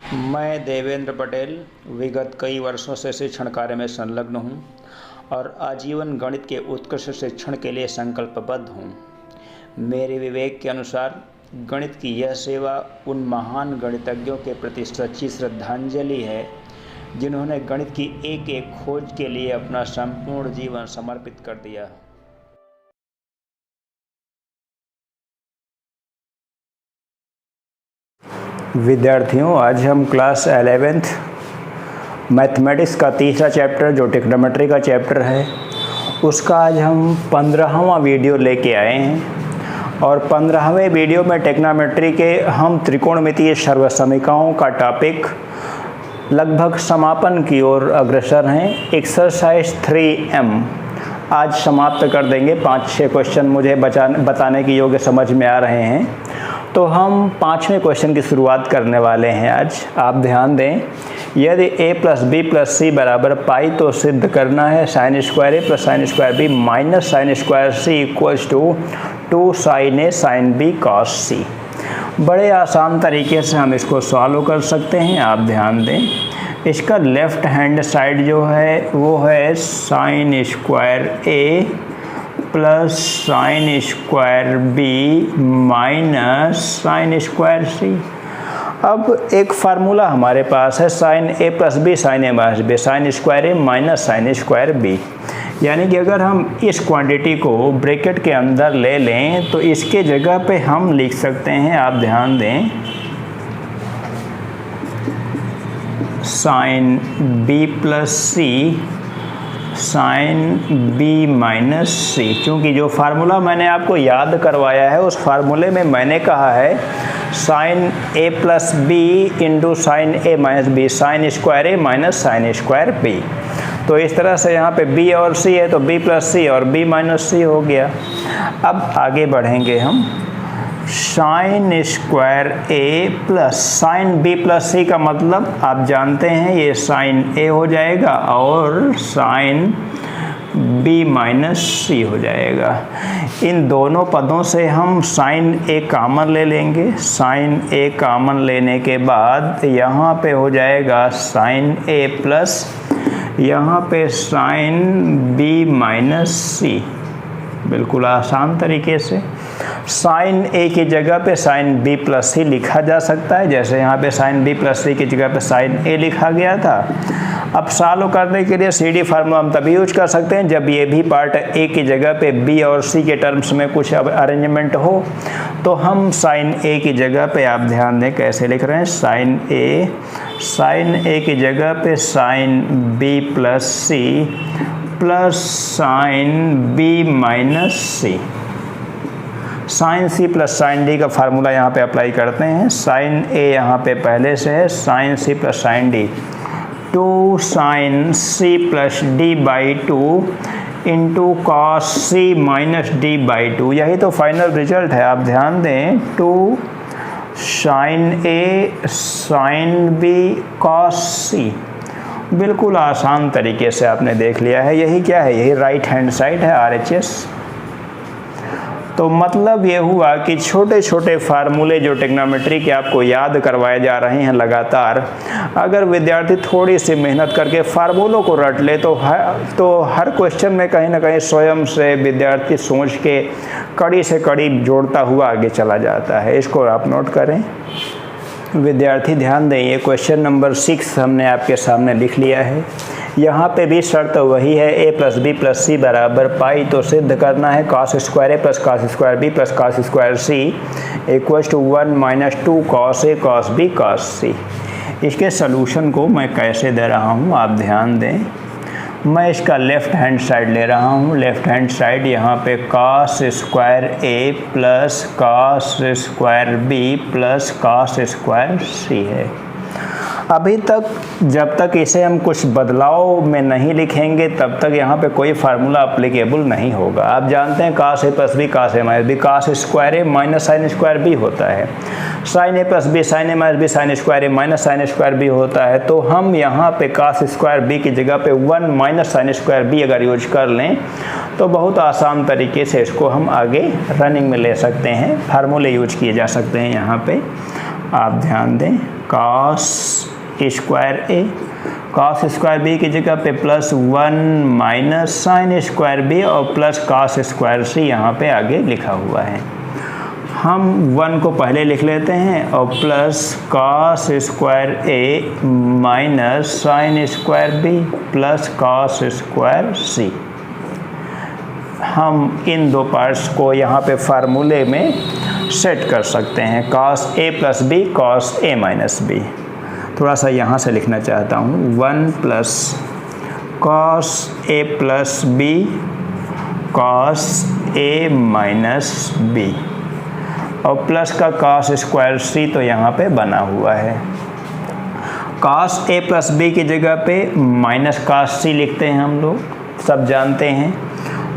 मैं देवेंद्र पटेल विगत कई वर्षों से शिक्षण कार्य में संलग्न हूँ और आजीवन गणित के उत्कृष्ट शिक्षण के लिए संकल्पबद्ध हूँ। मेरे विवेक के अनुसार गणित की यह सेवा उन महान गणितज्ञों के प्रति सच्ची श्रद्धांजलि है जिन्होंने गणित की एक एक खोज के लिए अपना संपूर्ण जीवन समर्पित कर दिया। विद्यार्थियों, आज हम क्लास 11th मैथमेटिक्स का तीसरा चैप्टर जो ट्रिग्नोमेट्री का चैप्टर है उसका आज हम 15वां वीडियो लेके आए हैं और 15वें वीडियो में ट्रिग्नोमेट्री के हम त्रिकोणमितीय सर्वसमीकरणों का टॉपिक लगभग समापन की ओर अग्रसर हैं। एक्सरसाइज 3M आज समाप्त कर देंगे। 5-6 क्वेश्चन मुझे बताने के योग्य समझ में आ रहे हैं, तो हम 5वें क्वेश्चन की शुरुआत करने वाले हैं आज। आप ध्यान दें, यदि a plus B plus C बराबर पाई तो सिद्ध करना है sine square A plus sine square B minus sine square C equals to 2 sine A sine B cos C. बड़े आसान तरीके से हम इसको सॉल्व कर सकते हैं। आप ध्यान दें, इसका लेफ्ट हैंड साइड जो है वो है sine square A plus sine square B minus sine square C. अब एक फार्मूला हमारे पास है sine A plus B sine A minus B, sine square A minus sine square B. यानी कि अगर हम इस क्वांटिटी को ब्रैकेट के अंदर ले लें तो इसके जगह पे हम लिख सकते हैं, आप ध्यान दें, साइन बी प्लस सी साइन बी माइनस सी। क्योंकि जो फार्मूला मैंने आपको याद करवाया है उस फार्मूले में मैंने कहा है sine A plus B into sine A minus B, sine square A minus sine square B. तो इस तरह से यहाँ पे b और c है तो b प्लस सी और b माइनस सी हो गया। अब आगे बढ़ेंगे हम, sign square A plus sine B plus सी का मतलब आप जानते हैं ये साइन ए हो जाएगा और साइन बी माइनस सी हो जाएगा। इन दोनों पदों से हम साइन ए कामन ले लेंगे। साइन ए कामन लेने के बाद यहाँ पे हो जाएगा साइन ए प्लस यहाँ पे साइन बी माइनस सी। बिल्कुल आसान तरीके से साइन ए की जगह पे साइन बी प्लस सी लिखा जा सकता है, जैसे यहाँ पे साइन बी प्लस सी की जगह पे साइन ए लिखा गया था। अब सॉल्व करने के लिए सी डी फार्मूला हम तभी यूज कर सकते हैं जब ये भी पार्ट ए की जगह पे बी और सी के टर्म्स में कुछ अरेंजमेंट हो। तो हम साइन ए की जगह पे आप ध्यान दें कैसे लिख रहे हैं, साइन ए की जगह पे sine B plus C plus sine B minus C. Sine C plus sine D का फार्मूला यहाँ पे अप्लाई करते हैं। साइन ए यहाँ पे पहले से है, sine C plus sine D 2 sine C plus D by 2 into cos C minus D by 2। यही तो फाइनल रिजल्ट है। आप ध्यान दें, 2 sine A sine B cos सी। बिल्कुल आसान तरीके से आपने देख लिया है। यही क्या है, यही राइट हैंड साइड है RHS। तो मतलब ये हुआ कि छोटे छोटे फार्मूले जो ट्रिग्नोमेट्री के आपको याद करवाए जा रहे हैं लगातार, अगर विद्यार्थी थोड़ी सी मेहनत करके फार्मूलों को रट ले तो हर क्वेश्चन में कहीं ना कहीं स्वयं से विद्यार्थी सोच के कड़ी से कड़ी जोड़ता हुआ आगे चला जाता है। इसको आप नोट करें। विद्यार्थी ध्यान दें, ये क्वेश्चन नंबर 6 हमने आपके सामने लिख लिया है। यहाँ पे भी शर्त वही है, a plus B plus C बराबर पाई तो सिद्ध करना है cos square A plus cos square B plus cos square C equals to 1 minus 2 cos A cos B cos C. इसके सलूशन को मैं कैसे दे रहा हूँ आप ध्यान दें। मैं इसका लेफ़्ट हैंड साइड ले रहा हूँ। लेफ़्ट हैंड साइड यहाँ पे cos square A plus cos square B plus cos square C है। अभी तक जब तक इसे हम कुछ बदलाव में नहीं लिखेंगे तब तक यहाँ पे कोई फार्मूला अप्लीकेबल नहीं होगा। आप जानते हैं cos a plus B cos a minus B, cos square A minus sine square B होता है, sine A plus B sine A minus B sine square A minus sine square B होता है। तो हम यहाँ पे cos स्क्वायर बी की जगह पे 1 माइनस साइन स्क्वायर बी अगर यूज कर लें तो बहुत आसान तरीके से इसको हम आगे रनिंग में ले सकते हैं। फार्मूले यूज किए जा सकते हैं यहाँ पे। आप ध्यान दें, cos square A, cos square B की जगह पे plus 1 minus sine square B और प्लस कॉस स्क्वायर सी यहाँ पे आगे लिखा हुआ है। हम 1 को पहले लिख लेते हैं और plus cos square A minus sine square B plus cos square C. हम इन दो पार्ट्स को यहाँ पे फार्मूले में सेट कर सकते हैं, cos A plus B cos A minus B. थोड़ा सा यहाँ से लिखना चाहता हूँ, 1 plus cos A plus B cos A minus B और प्लस का कॉस स्क्वायर सी तो यहाँ पे बना हुआ है। कॉस ए प्लस बी की जगह पे माइनस कॉस सी लिखते हैं हम लोग, सब जानते हैं।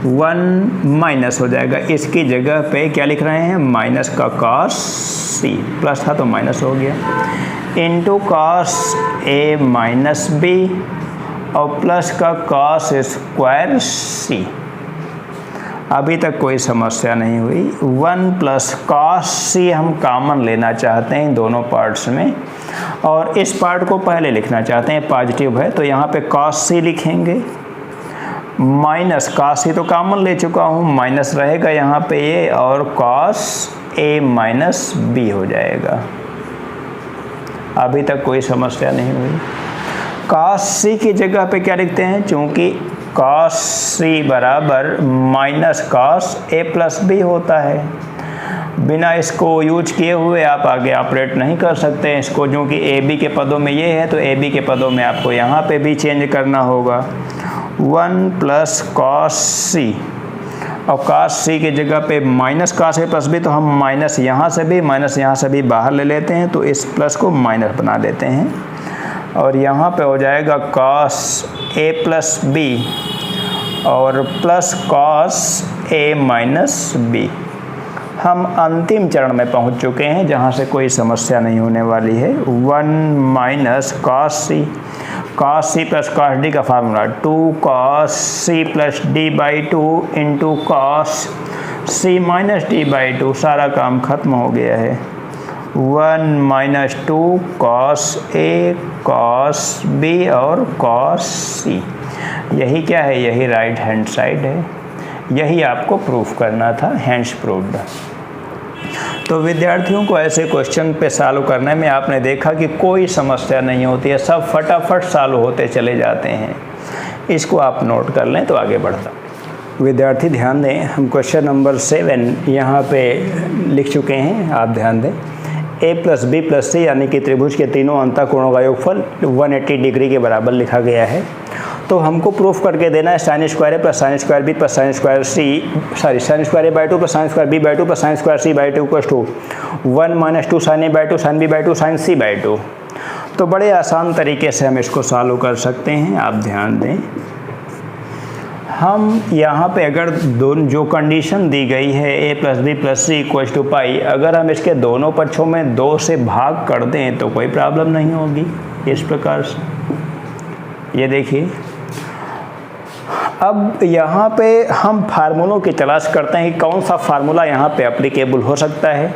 1 माइनस हो जाएगा, इसकी जगह पे क्या लिख रहे हैं, माइनस का कॉस सी, प्लस था तो माइनस हो गया, into cos A minus B और प्लस का कॉस स्क्वायर सी। अभी तक कोई समस्या नहीं हुई। 1 प्लस कॉस सी हम कॉमन लेना चाहते हैं दोनों पार्ट्स में और इस पार्ट को पहले लिखना चाहते हैं, पॉजिटिव है तो यहाँ पे कॉस सी लिखेंगे, माइनस कॉस सी तो कॉमन ले चुका हूँ, माइनस रहेगा यहाँ पे ये और कॉस ए माइनस बी हो जाएगा। अभी तक कोई समस्या नहीं हुई। कॉस सी की जगह पे क्या लिखते हैं, चूँकि कॉस सी बराबर minus cos A plus B होता है, बिना इसको यूज किए हुए आप आगे ऑपरेट नहीं कर सकते हैं इसको, क्योंकि ए बी के पदों में ये है तो ए बी के पदों में आपको यहाँ पे भी चेंज करना होगा। 1 प्लस कॉस सी और कॉस सी की जगह पे minus cos A plus B, तो हम माइनस यहाँ से भी माइनस यहाँ से भी बाहर ले लेते हैं तो इस प्लस को माइनस बना देते हैं और यहाँ पे हो जाएगा कॉस ए प्लस बी और plus cos A minus B. हम अंतिम चरण में पहुँच चुके हैं जहाँ से कोई समस्या नहीं होने वाली है। 1 minus cos C, cos C plus cos D का formula 2 cos C plus D by 2 into cos C minus D by 2। सारा काम खत्म हो गया है। 1 minus 2 cos A cos B और कॉस सी। यही क्या है, यही राइट हैंड साइड है, यही आपको प्रूफ करना था, हैंड्स प्रूव्ड। तो विद्यार्थियों को ऐसे क्वेश्चन पे सॉल्व करने में आपने देखा कि कोई समस्या नहीं होती है, सब फटाफट सॉल्व होते चले जाते हैं। इसको आप नोट कर लें तो आगे बढ़ता। विद्यार्थी ध्यान दें, हम क्वेश्चन नंबर 7 यहाँ पे लिख चुके हैं, आप ध्यान दें। ए प्लस बी प्लस सी यानी कि त्रिभुज के तीनों अंतःकोणों का योगफल 180 डिग्री के बराबर लिखा गया है। तो हमको प्रूफ करके देना है sine square A plus sine square B plus sine square C, sine square A by 2 plus sine square B by 2 plus sine square C by 2 equals to 1 minus 2 sine A by 2 sine B by 2 sine C by 2। तो बड़े आसान तरीके से हम इसको solve कर सकते हैं। आप ध्यान दें, हम यहाँ पे अगर दोनों जो कंडीशन दी गई है A plus B plus C equals to pi, अगर हम इसके दोनों पक्षों में 2 से भाग कर दें तो कोई प्रॉब्लम नहीं होगी। इस प्रकार से ये देखिए, अब यहाँ पे हम फार्मूलों की तलाश करते हैं कि कौन सा फार्मूला यहाँ पे एप्लीकेबल हो सकता है,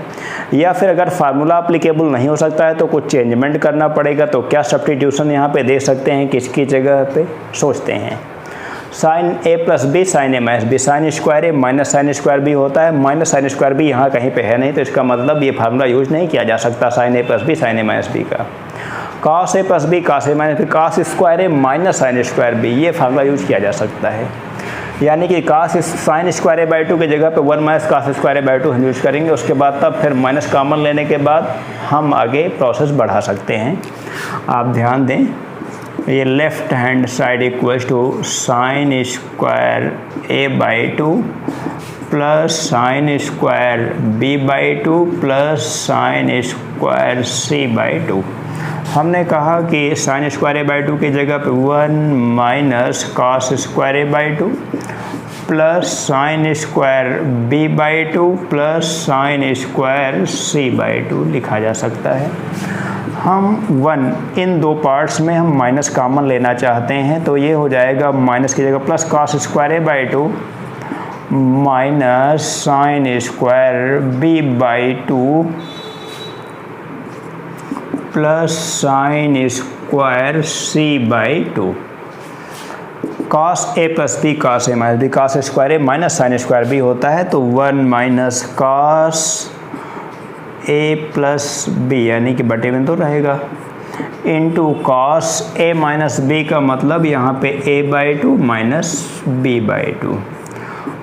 या फिर अगर फार्मूला एप्लीकेबल नहीं हो सकता है तो कुछ चेंजमेंट करना पड़ेगा। तो क्या सब्स्टिट्यूशन यहाँ पे दे सकते हैं, किसकी जगह पे सोचते हैं। Sign A plus B sine A minus B, sine square A minus sine square B होता है, माइनस साइन स्क्वायर बी यहाँ कहीं पे है नहीं, तो इसका मतलब ये फार्मूला यूज नहीं किया जा सकता sign A plus B sine A minus B का। Cos A plus B cos A minus B, cos square A minus sine square B, ये फार्मूला यूज किया जा सकता है। यानी कि cos sine square A by 2 की जगह पे 1 minus cos square A by 2 हम यूज करेंगे। उसके बाद तब फिर माइनस कॉमन लेने के बाद हम आगे प्रोसेस बढ़ा सकते हैं। आप ध्यान दें, ये left hand side equals to sine square A by 2 plus sine square B by 2 plus sine square C by 2। हमने कहा कि साइन स्क्वायर ए बाई 2 की जगह पे 1 minus cos square A by 2 plus sine square B by 2 plus sine square C by 2 लिखा जा सकता है। हम 1 इन दो पार्ट्स में हम माइनस कॉमन लेना चाहते हैं, तो ये हो जाएगा माइनस की जगह plus cos square A by 2 minus sine square B by 2 plus sine square C by two. Cos A plus B cos A minus B, cos square A minus sine square B होता है, तो 1 minus cos A plus B यानी कि बटे में तो रहेगा, into cos A minus B का मतलब यहाँ पे A by two minus B by two,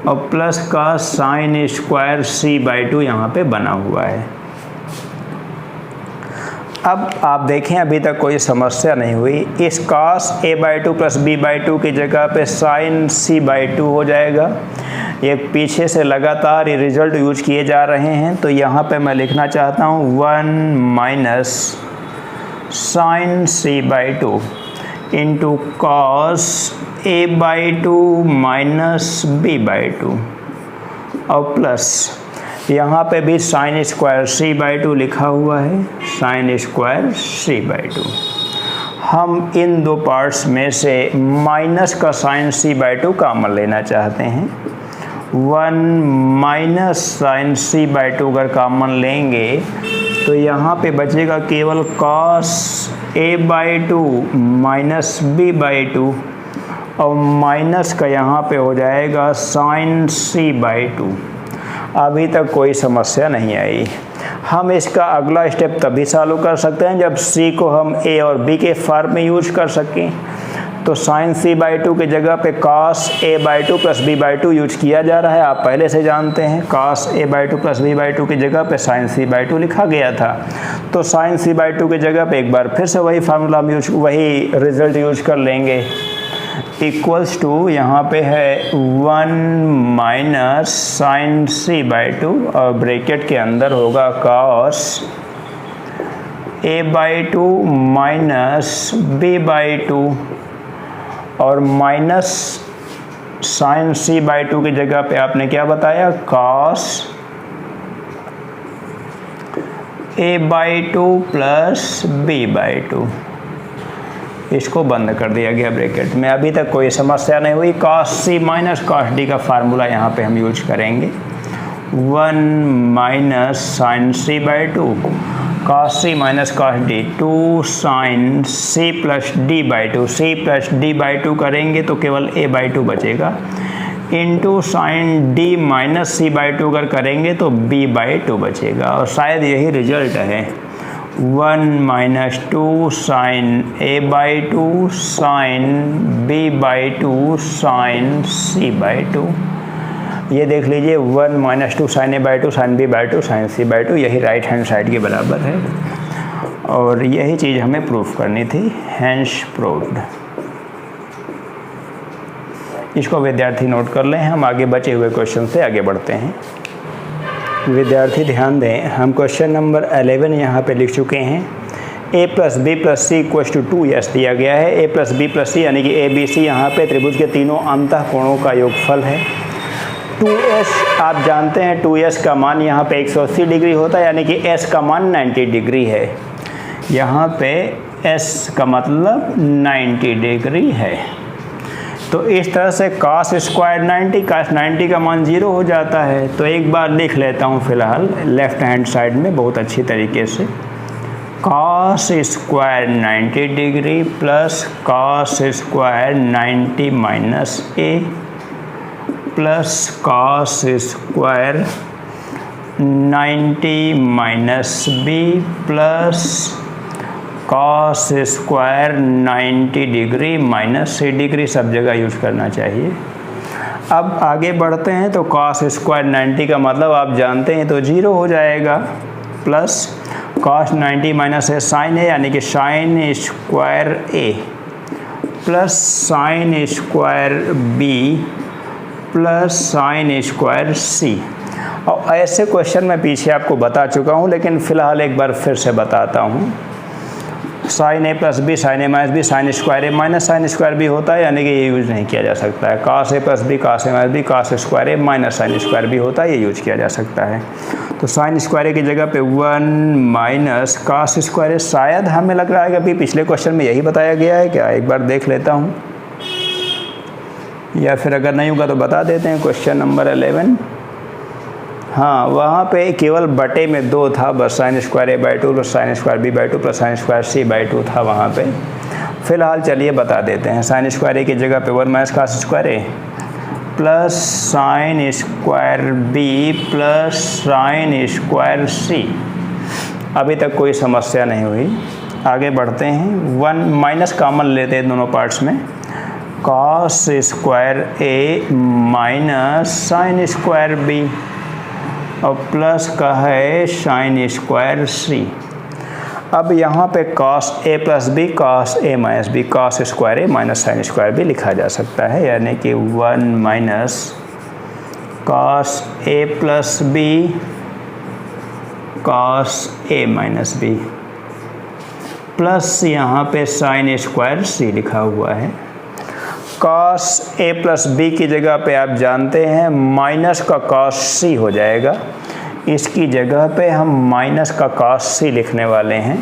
और प्लस का sine square C by two यहाँ पे बना हुआ है। अब आप देखें अभी तक कोई समस्या नहीं हुई। इस cos A by two plus B by two की जगह पे साइन सी बाई टू हो जाएगा। ये पीछे से लगातार ये रिजल्ट यूज किए जा रहे हैं, तो यहाँ पे मैं लिखना चाहता हूँ 1 minus sine C by two into cos A by two minus B by two, और प्लस यहाँ पे भी sine square C by two लिखा हुआ है, sine square C by two. हम इन दो पार्ट्स में से माइनस का sine C by two common लेना चाहते हैं। 1 minus sine C by two अगर कॉमन लेंगे तो यहाँ पे बचेगा केवल cos A by two minus B by two, और माइनस का यहाँ पे हो जाएगा साइन सी बाई टू। अभी तक कोई समस्या नहीं आई। हम इसका अगला स्टेप तभी चालू कर सकते हैं जब सी को हम ए और बी के फॉर्म में यूज कर सकें। तो साइन सी बाई टू की जगह पे cos A by two plus B by two use किया जा रहा है, आप पहले से जानते हैं। Cos A by two plus B by two की जगह पे साइन सी बाई टू लिखा गया था, तो साइन सी बाई टू की जगह पे एक बार फिर से वही फार्मूला हम वही रिजल्ट यूज कर लेंगे। इक्वल्स टू यहाँ पे है 1 minus sine C by two, और ब्रैकेट के अंदर होगा cos A by two minus B by two, और minus sine C by two की जगह पे आपने क्या बताया, cos A by two plus B by two. इसको बंद कर दिया गया ब्रैकेट में। अभी तक कोई समस्या नहीं हुई। Cos C minus cos D का फार्मूला यहाँ पे हम यूज करेंगे। 1 minus sine C by two cos C minus cos D, 2 sine C plus D by two, C plus D by two करेंगे तो केवल ए बाई टू बचेगा, into sine D minus C by two अगर करेंगे तो B by two बचेगा, और शायद यही रिजल्ट है। 1 minus 2 sine A by two sine B by two sine C by two. ये देख लीजिए 1 minus 2 sine A by two sine B by two sine C by two, यही राइट हैंड साइड के बराबर है, और यही चीज़ हमें प्रूफ करनी थी। Hence proved. इसको विद्यार्थी नोट कर लें। हम आगे बचे हुए क्वेश्चन से आगे बढ़ते हैं। विद्यार्थी ध्यान दें, हम क्वेश्चन नंबर 11 यहाँ पे लिख चुके हैं। a plus B plus C equal to 2s दिया गया है। a plus B plus C यानी कि ए बी सी यहाँ पे त्रिभुज के तीनों अंतः कोणों का योगफल है। 2s आप जानते हैं 2s का मान यहाँ पे 180 डिग्री होता है, यानी कि s का मान 90 डिग्री है। यहाँ पे s का मतलब 90 डिग्री है। तो इस तरह से cos स्क्वायर 90, cos 90 का मान 0 हो जाता है। तो एक बार लिख लेता हूँ फिलहाल लेफ्ट हैंड साइड में बहुत अच्छी तरीके से, cos square 90 degree plus cos square 90 minus a plus cos square 90 minus b plus cos square 90 degree minus c degree, सब जगह यूज करना चाहिए। अब आगे बढ़ते हैं तो cos स्क्वायर 90 का मतलब आप जानते हैं तो 0 हो जाएगा, प्लस cos 90 माइनस है साइन है यानी कि sine square a plus sine square b plus sine square c। और ऐसे क्वेश्चन मैं पीछे आपको बता चुका हूँ, लेकिन फ़िलहाल एक बार फिर से बताता हूँ। Sign A plus B sine A minus B sine square A minus sine square B होता है, यानी कि ये यूज नहीं किया जा सकता है। cos A plus B cos A minus B cos square A minus sine square B होता है, ये यूज किया जा सकता है। तो साइन स्क्वायर ए की जगह पे 1 माइनस cos स्क्वायर ए, शायद हमें लग रहा है कि अभी पिछले क्वेश्चन में यही बताया गया है क्या, एक बार देख लेता हूँ, या फिर अगर नहीं होगा तो बता देते हैं। क्वेश्चन नंबर 11 हाँ, वहाँ पे केवल बटे में 2 था, बस sine square A by 2 plus sine square B by 2 plus sine square C by 2 था वहाँ पे। फिलहाल चलिए बता देते हैं। साइन स्क्वायर ए की जगह पे 1 minus cos square A plus sine square B plus sine square C. अभी तक कोई समस्या नहीं हुई, आगे बढ़ते हैं। 1 माइनस कॉमन लेते हैं दोनों पार्ट्स में, cos square A minus sine square B और प्लस का है साइन स्क्वायर सी। अब यहाँ पे cos A plus B cos A minus B cos square A minus sine square B लिखा जा सकता है, यानी कि 1 minus cos A plus B cos A minus B plus यहाँ पे साइन स्क्वायर सी लिखा हुआ है। कॉस ए प्लस बी की जगह पे आप जानते हैं माइनस का कॉस सी हो जाएगा, इसकी जगह पे हम माइनस का कॉस सी लिखने वाले हैं।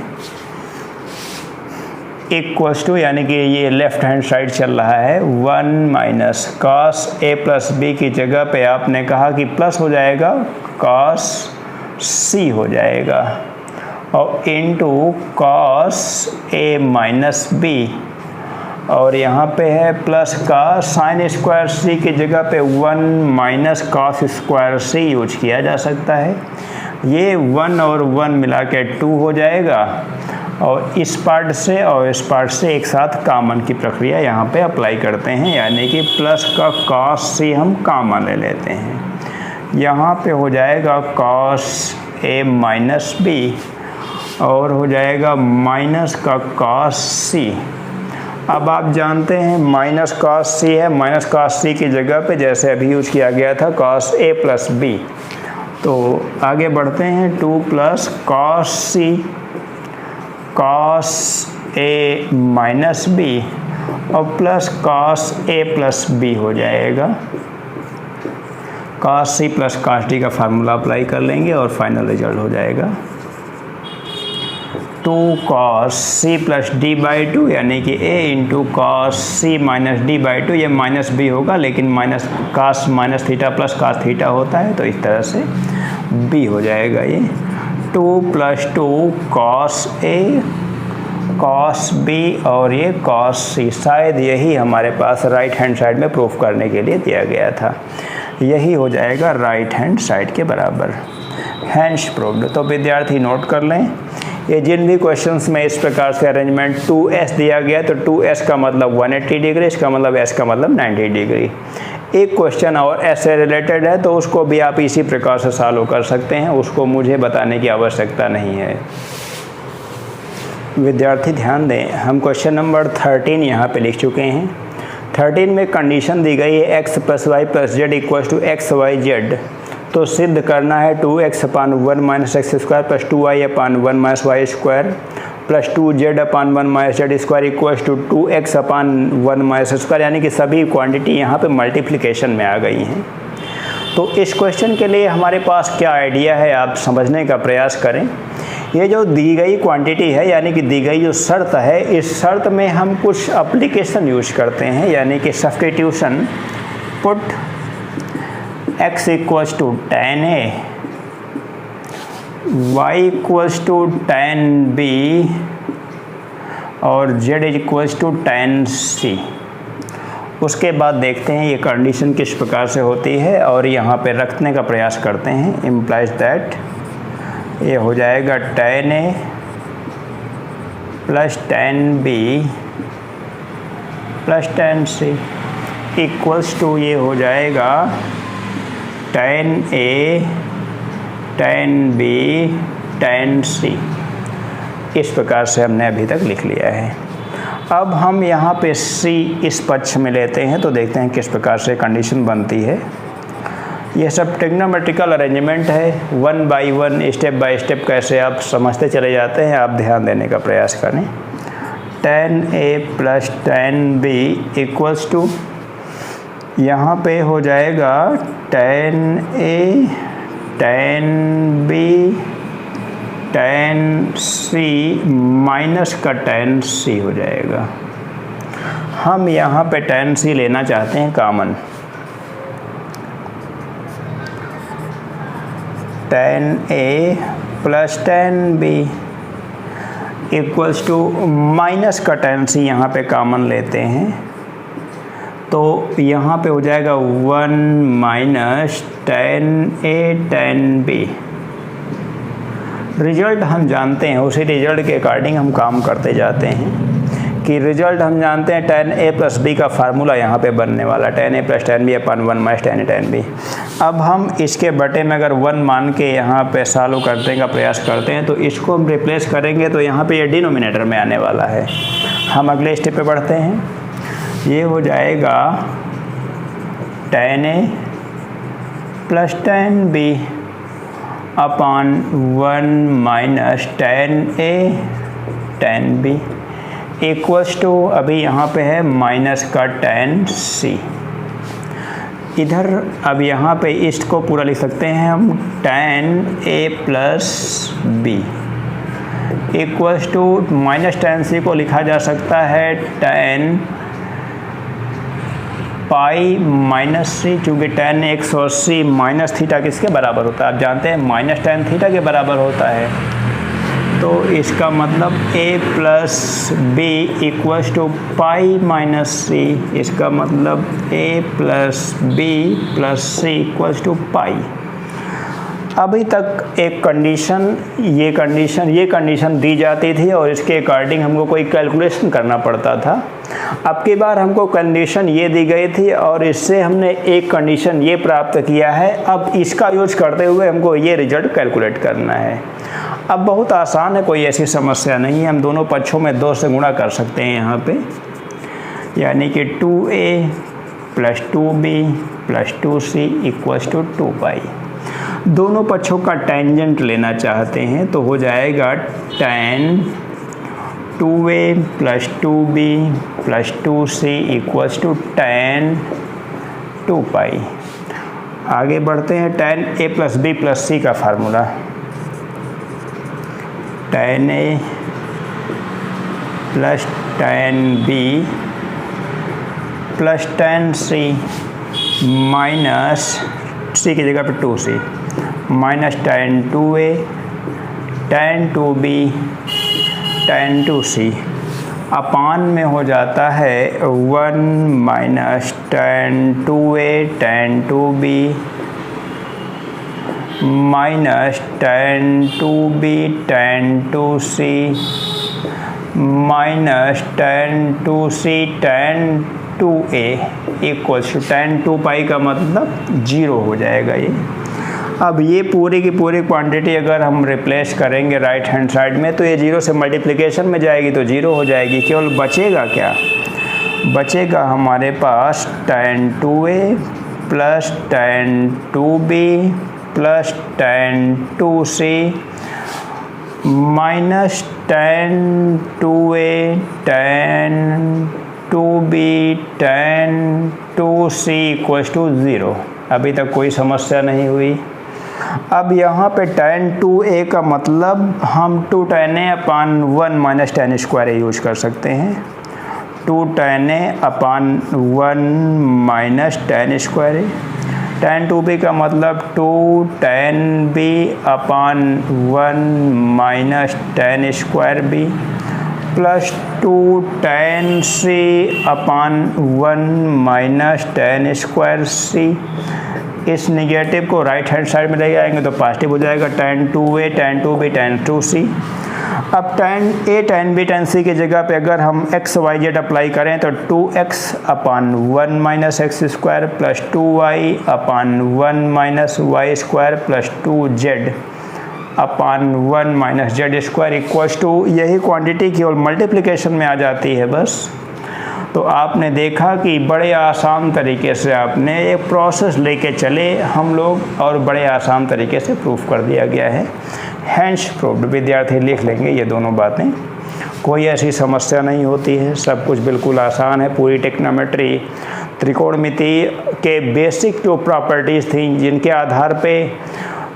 इक्वल्स टू, यानी कि ये लेफ्ट हैंड साइड चल रहा है, 1 minus cos A plus B की जगह पे आपने कहा कि प्लस हो जाएगा, कॉस सी हो जाएगा और into cos A minus B, और यहाँ पे है प्लस का साइन स्क्वायर सी की जगह पे 1 माइनस कॉस स्क्वायर सी यूज किया जा सकता है। ये 1 और 1 मिला के 2 हो जाएगा और इस पार्ट से और इस पार्ट से एक साथ कॉमन की प्रक्रिया यहाँ पे अप्लाई करते हैं, यानी कि प्लस का कॉस सी हम कॉमन ले लेते हैं। यहाँ पे हो जाएगा कॉस ए माइनस बी और हो जाएगा माइनस का कॉस सी। अब आप जानते हैं माइनस कॉस सी है, माइनस कॉस सी की जगह पे जैसे अभी यूज किया गया था कॉस ए प्लस बी। तो आगे बढ़ते हैं, 2 plus cos C cos A minus B और plus cos A plus B हो जाएगा। Cos C plus cos D का फार्मूला अप्लाई कर लेंगे और फाइनल रिजल्ट हो जाएगा 2 cos C plus D by 2, यानी कि a into cos C minus D by 2। ये माइनस बी होगा, लेकिन minus cos minus theta plus cos theta होता है, तो इस तरह से b हो जाएगा। ये 2 plus 2 cos A cos B और ये कॉस सी। शायद यही हमारे पास राइट हैंड साइड में प्रूफ करने के लिए दिया गया था, यही हो जाएगा राइट हैंड साइड के बराबर। Hence proved. तो विद्यार्थी नोट कर लें, ये जिन भी क्वेश्चंस में इस प्रकार से अरेंजमेंट 2s दिया गया तो 2s का मतलब 180 डिग्री, इसका मतलब s का मतलब 90 डिग्री। एक क्वेश्चन और s से रिलेटेड है तो उसको भी आप इसी प्रकार से सॉल्व कर सकते हैं, उसको मुझे बताने की आवश्यकता नहीं है। विद्यार्थी ध्यान दें, हम क्वेश्चन नंबर 13 यहाँ पे लिख चुके हैं। 13 में कंडीशन दी गई है x plus y plus z equal to x y z. तो सिद्ध करना है 2x upon 1 minus x square plus 2y upon 1 minus y square plus 2z upon 1 minus z square equal to 2x upon 1 minus square, यानी कि सभी quantity यहाँ पे multiplication में आ गई हैं। तो इस क्वेश्चन के लिए हमारे पास क्या आइडिया है, आप समझने का प्रयास करें। ये जो दी गई क्वांटिटी है, यानी कि दी गई जो शर्त है, इस शर्त में हम कुछ एप्लीकेशन यूज करते हैं, यानी कि substitution. Put x equals to tan a, y equals to tan b और z equals to tan c। उसके बाद देखते हैं ये कंडीशन किस प्रकार से होती है और यहाँ पे रखने का प्रयास करते हैं। इम्प्लाइज दैट ये हो जाएगा tan a plus tan b plus tan c equals to ये हो जाएगा tan a tan b tan c। इस प्रकार से हमने अभी तक लिख लिया है। अब हम यहाँ पे c इस पक्ष में लेते हैं तो देखते हैं किस प्रकार से कंडीशन बनती है। ये सब ट्रिग्नोमेट्रिकल अरेंजमेंट है, 1 बाई 1 स्टेप बाय स्टेप कैसे आप समझते चले जाते हैं, आप ध्यान देने का प्रयास करें। tan a plus tan b equals to यहाँ पे हो जाएगा tan a tan b tan c minus का tan c हो जाएगा। हम यहाँ पे tan c लेना चाहते हैं common. 10a plus 10b equals to minus का 10c यहाँ पे कॉमन लेते हैं तो यहाँ पे हो जाएगा 1 माइनस 10a 10b। रिजल्ट हम जानते हैं, उसी रिजल्ट के अकॉर्डिंग हम काम करते जाते हैं कि रिजल्ट हम जानते हैं 10a प्लस b का फार्मूला यहाँ पे बनने वाला 10a प्लस 10b अपन 1 माइनस 10a 10b। अब हम इसके बटे में अगर 1 मान के यहाँ पे सॉल्व करने का प्रयास करते हैं तो इसको हम रिप्लेस करेंगे तो यहाँ पे ये डिनोमिनेटर में आने वाला है। हम अगले स्टेप पे बढ़ते हैं, ये हो जाएगा 10a plus 10b upon 1 minus 10a 10b equals to अभी यहाँ पे है माइनस का 10c। इधर अब यहाँ पे इसको पूरा लिख सकते हैं हम 10a plus b equals to minus 10c को लिखा जा सकता है 10 पाई माइनस c, चूँकि 10x और c माइनस थीटा किसके बराबर होता है, आप जानते हैं माइनस 10 थीटा के बराबर होता है। तो इसका मतलब a plus b equals to pi minus c, इसका मतलब a plus b plus c equals to pi. अभी तक एक ये कंडीशन दी जाती थी और इसके अकॉर्डिंग हमको कोई कैलकुलेशन करना पड़ता था। अब की बार हमको कंडीशन ये दी गई थी और इससे हमने एक कंडीशन ये प्राप्त किया है। अब इसका यूज करते हुए हमको ये रिजल्ट कैलकुलेट करना है। अब बहुत आसान है, कोई ऐसी समस्या नहीं है, हम दोनों पक्षों में 2 से गुणा कर सकते हैं यहाँ पे, यानी कि 2a plus 2b plus 2c equals to 2 pi. दोनों पक्षों का टेंजेंट लेना चाहते हैं तो हो जाएगा tan 2a plus 2b plus 2c equals to tan 2 pi. आगे बढ़ते हैं, tan a plus b plus c का formula tan a plus tan b plus tan c minus c की जगह पे 2c minus tan 2a tan 2b tan 2c upon में हो जाता है 1 minus tan 2a tan 2b minus tan 2b tan 2c minus tan 2c tan 2a equals to tan 2 पाई का मतलब 0 हो जाएगा ये। अब ये पूरी की पूरी क्वांटिटी अगर हम रिप्लेस करेंगे राइट हैंड साइड में तो ये 0 से मल्टीप्लिकेशन में जाएगी तो 0 हो जाएगी। केवल बचेगा क्या, बचेगा हमारे पास tan 2a plus tan 2b plus tan 2c minus tan 2a tan 2b tan 2c equals to 0। अभी तक कोई समस्या नहीं हुई। अब यहाँ पे tan 2a का मतलब हम 2 tan a upon 1 minus tan square use कर सकते हैं। 2 tan a upon 1 minus tan square. tan 2b का मतलब 2 tan b अपान 1 minus tan square b plus 2 tan c अपान 1 माइनस tan स्क्वायर c। इस निगेटिव को राइट हैंड साइड में ले आएंगे तो पॉजिटिव हो जाएगा tan 2a tan 2b tan 2c। अब tan a tan b tan c की जगह पे अगर हम x y z अप्लाई करें तो 2x upon 1 minus x square plus 2y upon 1 minus y square plus 2z upon 1 minus z square equals to, यही quantity केवल मल्टीप्लिकेशन में आ जाती है बस। तो आपने देखा कि बड़े आसान तरीके से आपने एक प्रोसेस लेके चले हम लोग और बड़े आसान तरीके से प्रूफ कर दिया गया है। हैंस प्रूव्ड, विद्यार्थी लिख लेंगे ये दोनों बातें, कोई ऐसी समस्या नहीं होती है, सब कुछ बिल्कुल आसान है। पूरी ट्रिग्नोमेट्री त्रिकोणमिति के बेसिक जो प्रॉपर्टीज़ थी जिनके आधार पे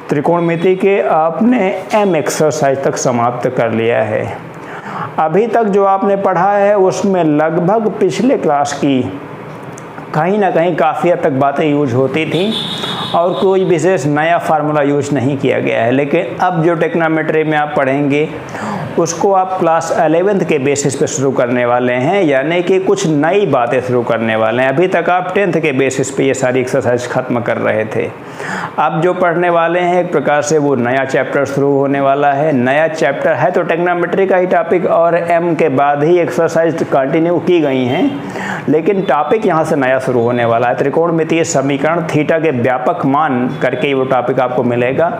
त्रिकोणमिति के आपने एम एक्सरसाइज तक समाप्त कर लिया है। अभी तक जो आपने पढ़ा है उसमें लगभग पिछले क्लास की कहीं ना कहीं काफ़ी हद तक बातें यूज होती थी और कोई विशेष नया फार्मूला यूज नहीं किया गया है। लेकिन अब जो ट्रिग्नोमेट्री में आप पढ़ेंगे उसको आप क्लास 11th के बेसिस पे शुरू करने वाले हैं, यानी कि कुछ नई बातें शुरू करने वाले हैं। अभी तक आप 10th के बेसिस पे ये सारी एक्सरसाइज खत्म कर रहे थे। अब जो पढ़ने वाले हैं एक प्रकार से वो नया चैप्टर शुरू होने वाला है। नया चैप्टर है तो ट्रिग्नोमेट्री का ही टॉपिक और एम के बाद ही एक्सरसाइज कंटिन्यू की गई हैं, लेकिन टॉपिक यहाँ से नया शुरू होने वाला है। त्रिकोणमितीय समीकरण थीटा के व्यापक मान करके वो टॉपिक आपको मिलेगा।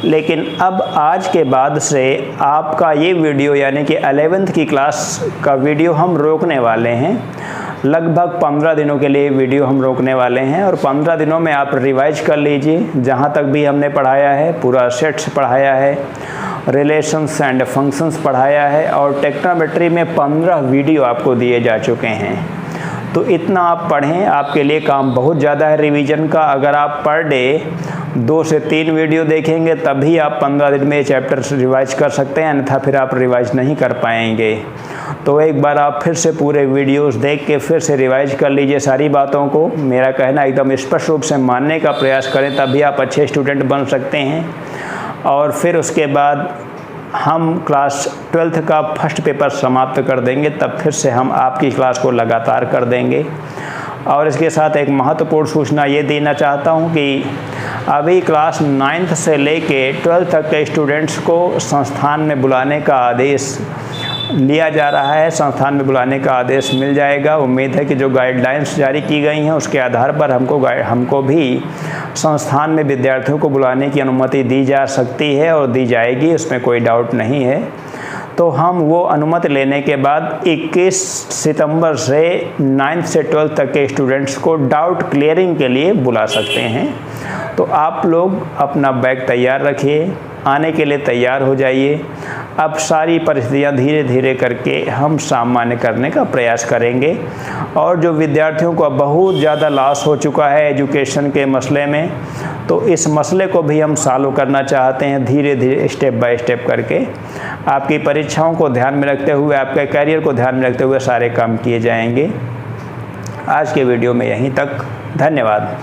लेकिन अब आज के बाद से आपका ये वीडियो यानी कि 11th की क्लास का वीडियो हम रोकने वाले हैं। लगभग 15 दिनों के लिए वीडियो हम रोकने वाले हैं और 15 दिनों में आप रिवाइज कर लीजिए जहाँ तक भी हमने पढ़ाया है। पूरा सेट्स पढ़ाया है, रिलेशंस एंड फंक्शंस पढ़ाया है और ट्रिग्नोमेट्री में 15 वीडियो आपको दिए जा चुके हैं। तो इतना आप पढ़ें, आपके लिए काम बहुत ज़्यादा है रिवीजन का। अगर आप पर डे 2 से 3 वीडियो देखेंगे तभी आप 15 दिन में ये चैप्टर रिवाइज कर सकते हैं, अन्यथा फिर आप रिवाइज नहीं कर पाएंगे। तो एक बार आप फिर से पूरे वीडियोस देख के फिर से रिवाइज कर लीजिए सारी बातों को। मेरा कहना एकदम स्पष्ट रूप से मानने का प्रयास करें, तभी आप अच्छे स्टूडेंट बन सकते हैं। और फिर उसके बाद हम क्लास 12th का फर्स्ट पेपर समाप्त कर देंगे, तब फिर से हम आपकी क्लास को लगातार कर देंगे। और इसके साथ एक महत्वपूर्ण सूचना ये देना चाहता हूँ कि अभी क्लास 9th से लेके 12th तक के स्टूडेंट्स को संस्थान में बुलाने का आदेश लिया जा रहा है। संस्थान में बुलाने का आदेश मिल जाएगा। उम्मीद है कि जो गाइडलाइंस जारी की गई हैं उसके आधार पर हमको भी संस्थान में विद्यार्थियों को बुलाने की अनुमति दी जा सकती है और दी जाएगी, उसमें कोई डाउट नहीं है। तो हम वो अनुमति लेने के बाद 21 सितंबर से 9th से 12th तक के स्टूडेंट्स को डाउट क्लियरिंग के लिए बुला सकते हैं। तो आप लोग अपना बैग तैयार रखिए, आने के लिए तैयार हो जाइए। अब सारी परिस्थितियां धीरे धीरे करके हम सामान्य करने का प्रयास करेंगे। और जो विद्यार्थियों को बहुत ज़्यादा लॉस हो चुका है एजुकेशन के मसले में, तो इस मसले को भी हम सॉल्व करना चाहते हैं धीरे धीरे स्टेप बाय स्टेप करके। आपकी परीक्षाओं को ध्यान में रखते हुए, आपके करियर को ध्यान में रखते हुए सारे काम किए जाएंगे। आज के वीडियो में यहीं तक, धन्यवाद।